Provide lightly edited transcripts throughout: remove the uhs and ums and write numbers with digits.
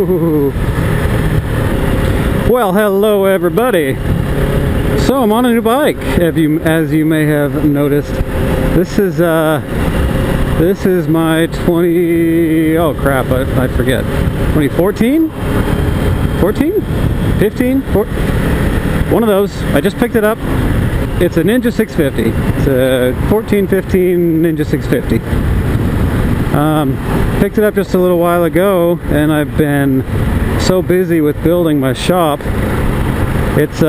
Woo. Well, hello everybody. So I'm on a new bike, as you may have noticed. This is my 20, oh crap, I forget, 2014? 14? 15? One of those. I just picked it up. It's a Ninja 650. It's a 14-15 Ninja 650. Picked it up just a little while ago, and I've been so busy with building my shop. It's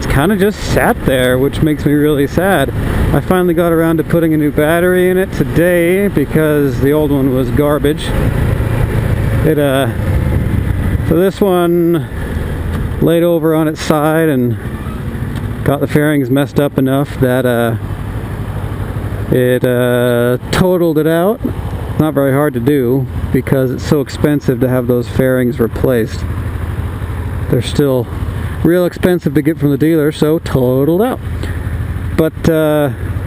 kind of just sat there, which makes me really sad. I finally got around to putting a new battery in it today because the old one was garbage. So this one laid over on its side and got the fairings messed up enough that it totaled it out. Not very hard to do because it's so expensive to have those fairings replaced. They're still real expensive to get from the dealer, so totaled out. But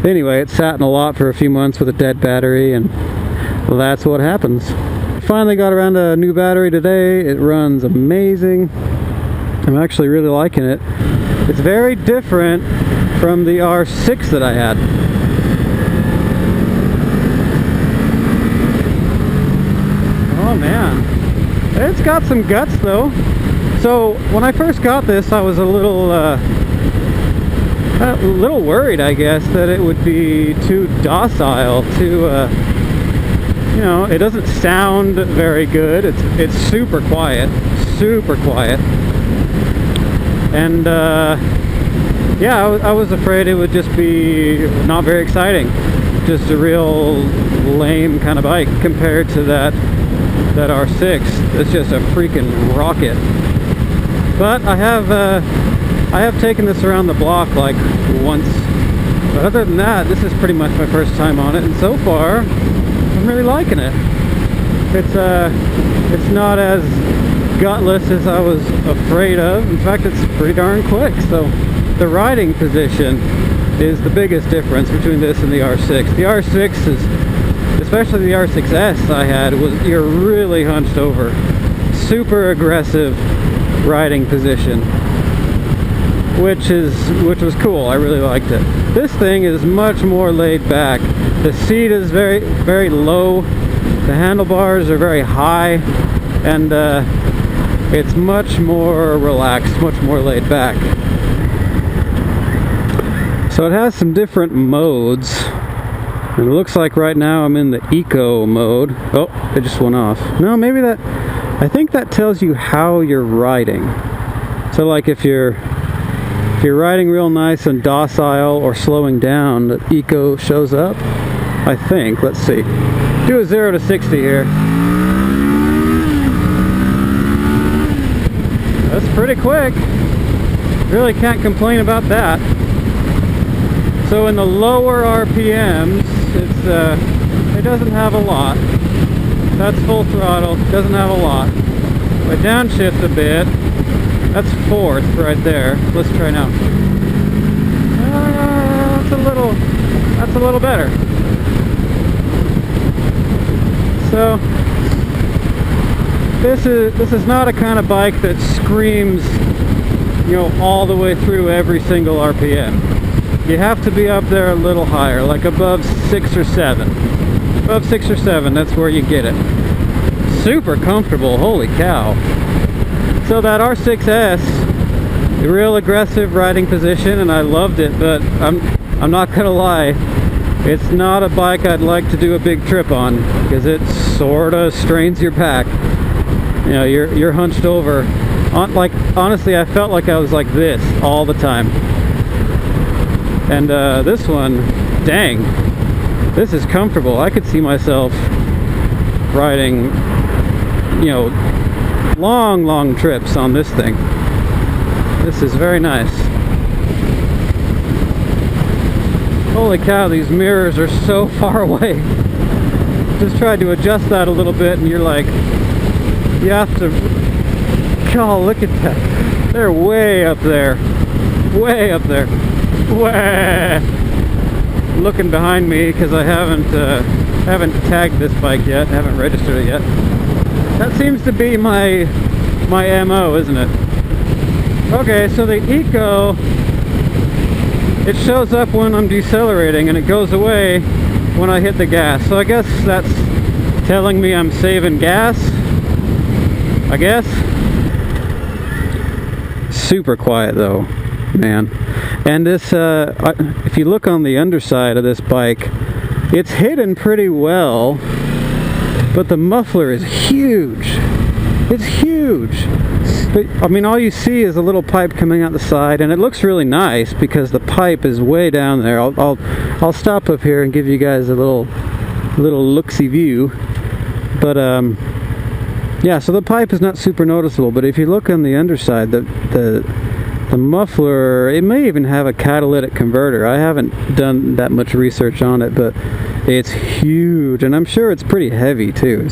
anyway, it sat in a lot for a few months with a dead battery, and that's what happens. Finally got around to a new battery today. It runs amazing. I'm actually really liking it. It's very different from the R6 that I had. Oh man, it's got some guts though. So when I first got this, I was a little worried, I guess, that it would be too docile, too you know, it doesn't sound very good. It's super quiet, and yeah, I was afraid it would just be not very exciting, just a real lame kind of bike compared to that R6. It's just a freaking rocket. But I have taken this around the block like once. But other than that, this is pretty much my first time on it, and so far I'm really liking it. It's not as gutless as I was afraid of. In fact, it's pretty darn quick. So the riding position is the biggest difference between this and the R6. The R6 is, especially the R6S I had, you're really hunched over. Super aggressive riding position, which was cool. I really liked it. This thing is much more laid back. The seat is very, very low. The handlebars are very high, and it's much more relaxed, much more laid back. So it has some different modes. And it looks like right now I'm in the eco mode. Oh, it just went off. No, maybe I think that tells you how you're riding. So like if you're riding real nice and docile or slowing down, the eco shows up, I think. Let's see. Do a 0 to 60 here. That's pretty quick. Really can't complain about that. So in the lower RPMs, it doesn't have a lot. That's full throttle, doesn't have a lot. If I downshift a bit, that's 4th right there. Let's try now. That's a little better. So this is not a kind of bike that screams, you know, all the way through every single RPM. You have to be up there a little higher, like above 6 or 7. Above 6 or 7, that's where you get it. Super comfortable, holy cow. So that R6S, a real aggressive riding position, and I loved it, but I'm not gonna lie, it's not a bike I'd like to do a big trip on, because it sorta strains your back. You know, you're hunched over. Like, honestly, I felt like I was like this all the time. And this one, dang, this is comfortable. I could see myself riding, you know, long trips on this thing. This is very nice. Holy cow, these mirrors are so far away. Just tried to adjust that a little bit, and you're like, you have to, God, look at that. They're way up there. Way up there. Way. Looking behind me because I haven't tagged this bike yet, haven't registered it yet. That seems to be my MO, isn't it? Okay, so the Eco, it shows up when I'm decelerating and it goes away when I hit the gas. So I guess that's telling me I'm saving gas, I guess. Super quiet though, man. And this, if you look on the underside of this bike, it's hidden pretty well, but the muffler is huge. It's huge. But, I mean, all you see is a little pipe coming out the side, and it looks really nice because the pipe is way down there. I'll stop up here and give you guys a little look-see view. But yeah, so the pipe is not super noticeable. But if you look on the underside, the muffler, it may even have a catalytic converter. I haven't done that much research on it, but it's huge, and I'm sure it's pretty heavy too.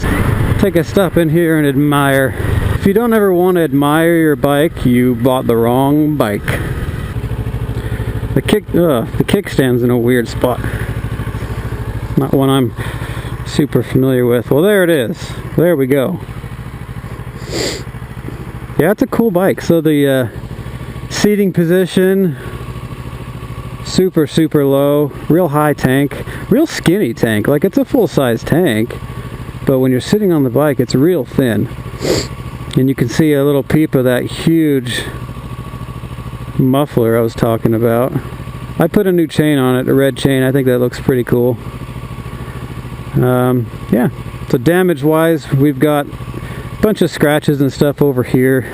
Take a stop in here and admire. If you don't ever want to admire your bike, you bought the wrong bike. The kickstand's in a weird spot. Not one I'm super familiar with. Well, there it is. There we go. Yeah, it's a cool bike. So the seating position, super low, real high tank, real skinny tank. Like, it's a full-size tank, but when you're sitting on the bike, it's real thin. And you can see a little peep of that huge muffler I was talking about. I put a new chain on it, a red chain. I think that looks pretty cool. Yeah, so damage wise, we've got a bunch of scratches and stuff over here.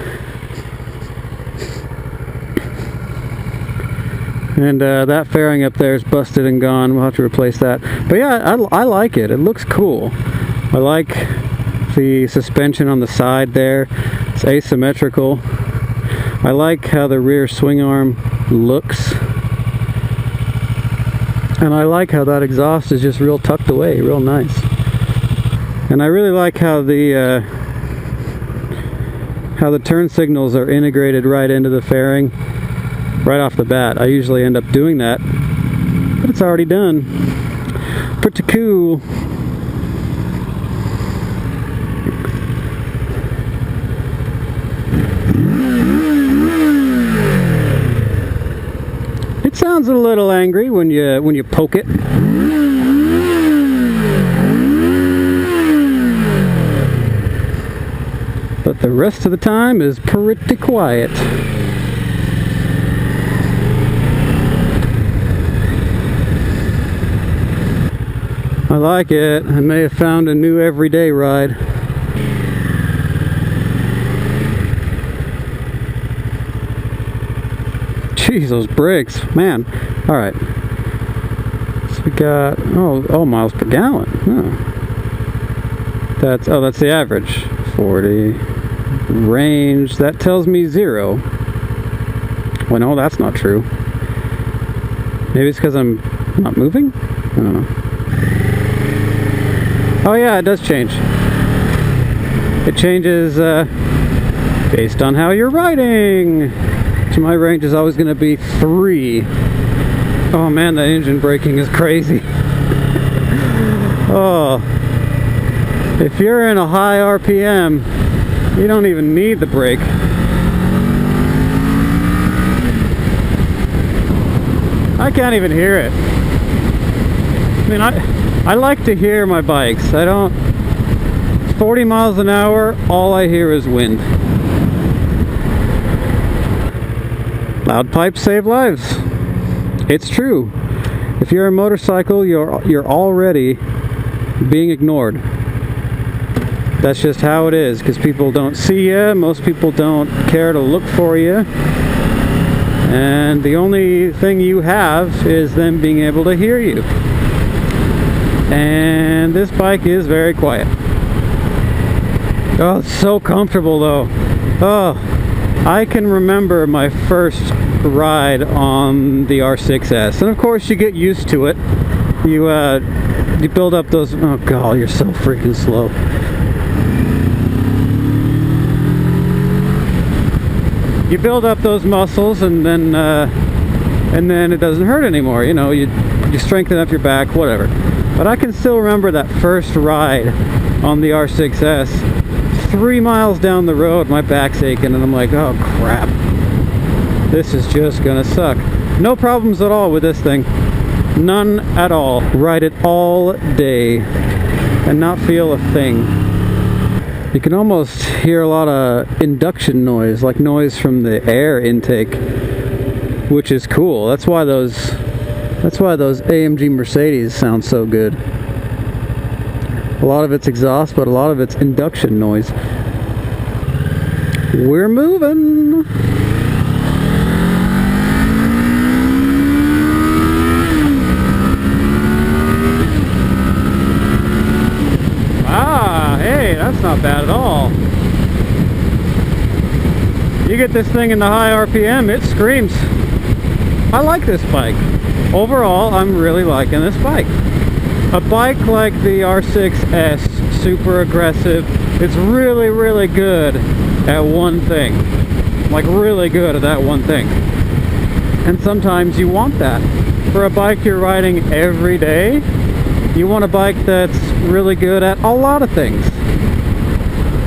And that fairing up there is busted and gone. We'll have to replace that. But yeah, I like it. It looks cool. I like the suspension on the side there. It's asymmetrical. I like how the rear swing arm looks. And I like how that exhaust is just real tucked away, real nice. And I really like how the turn signals are integrated right into the fairing right off the bat. I usually end up doing that, but it's already done. Pretty cool. It sounds a little angry when you poke it. But the rest of the time is pretty quiet. I like it. I may have found a new everyday ride. Jeez, those brakes, man. All right. So we got miles per gallon. Oh. That's the average. 40 range. That tells me 0. Well, no, that's not true. Maybe it's because I'm not moving. I don't know. Oh yeah, it does change. It changes based on how you're riding. So my range is always going to be 3. Oh man, the engine braking is crazy. Oh, if you're in a high RPM, you don't even need the brake. I can't even hear it. I mean, I like to hear my bikes. 40 miles an hour, all I hear is wind. Loud pipes save lives. It's true. If you're a motorcycle, you're already being ignored. That's just how it is, because people don't see you. Most people don't care to look for you. And the only thing you have is them being able to hear you. And this bike is very quiet. Oh, it's so comfortable though. Oh, I can remember my first ride on the R6S, and of course you get used to it. You build up those. Oh god, you're so freaking slow. You build up those muscles, and then it doesn't hurt anymore. You know, you strengthen up your back, whatever. But I can still remember that first ride on the R6S 3 miles down the road, my back's aching, and I'm like, oh crap. This is just gonna suck. No problems at all with this thing. None at all. Ride it all day and not feel a thing. You can almost hear a lot of induction noise, like noise from the air intake, which is cool. That's why those AMG Mercedes sound so good. A lot of it's exhaust, but a lot of it's induction noise. We're moving. That's not bad at all. You get this thing in the high RPM, it screams. I like this bike. Overall, I'm really liking this bike. A bike like the R6S, super aggressive. It's really, really good at one thing. Like really good at that one thing. And sometimes you want that. For a bike you're riding every day, you want a bike that's really good at a lot of things.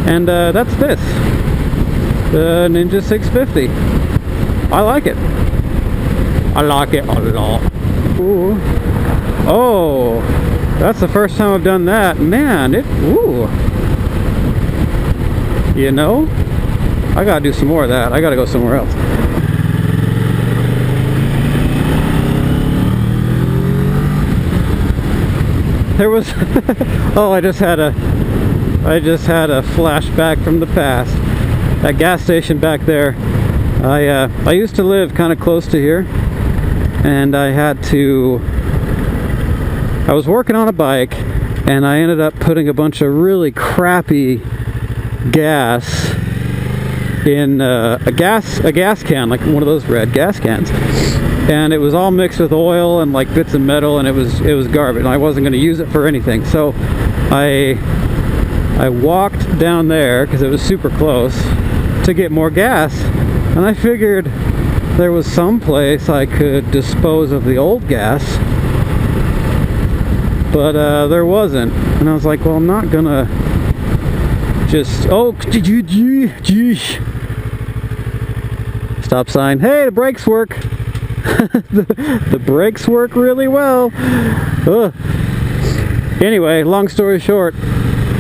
And that's this, the Ninja 650. I like it. I like it a lot. Ooh. Oh, that's the first time I've done that. Man, ooh. You know, I gotta do some more of that. I gotta go somewhere else. There was, oh, I just had a flashback from the past. That gas station back there, I used to live kind of close to here, and I was working on a bike, and I ended up putting a bunch of really crappy gas in a gas can, like one of those red gas cans, and it was all mixed with oil and like bits of metal, and it was garbage, and I wasn't going to use it for anything. So I walked down there because it was super close to get more gas, and I figured there was some place I could dispose of the old gas, but there wasn't. And I was like, well, I'm not gonna just, oh, stop sign. Hey, the brakes work. the brakes work really well. Ugh. Anyway, long story short,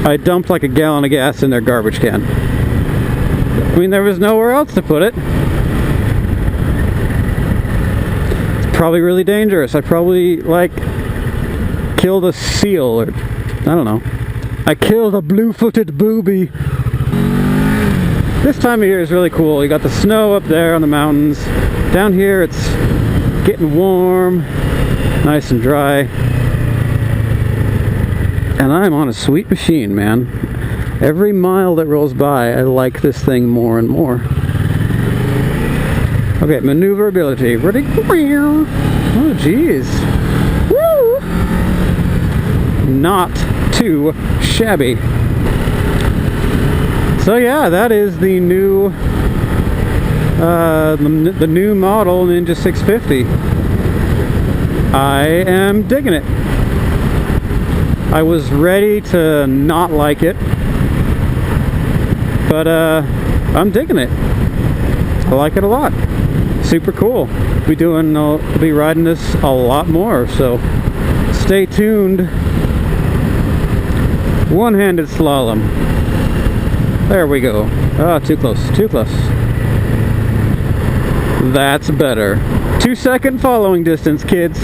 I dumped like a gallon of gas in their garbage can. I mean, there was nowhere else to put it. It's probably really dangerous. I probably, like, killed a seal, or I don't know. I killed a blue-footed booby. This time of year is really cool. You got the snow up there on the mountains. Down here, it's getting warm, nice and dry. And I'm on a sweet machine, man. Every mile that rolls by, I like this thing more and more. Okay, maneuverability. Ready? Oh, geez. Woo! Not too shabby. So yeah, that is the new the new model Ninja 650. I am digging it. I was ready to not like it, but I'm digging it. I like it a lot. Super cool. I'll be riding this a lot more, so stay tuned. One-handed slalom. There we go. Ah, too close, too close. That's better. 2-second following distance, kids.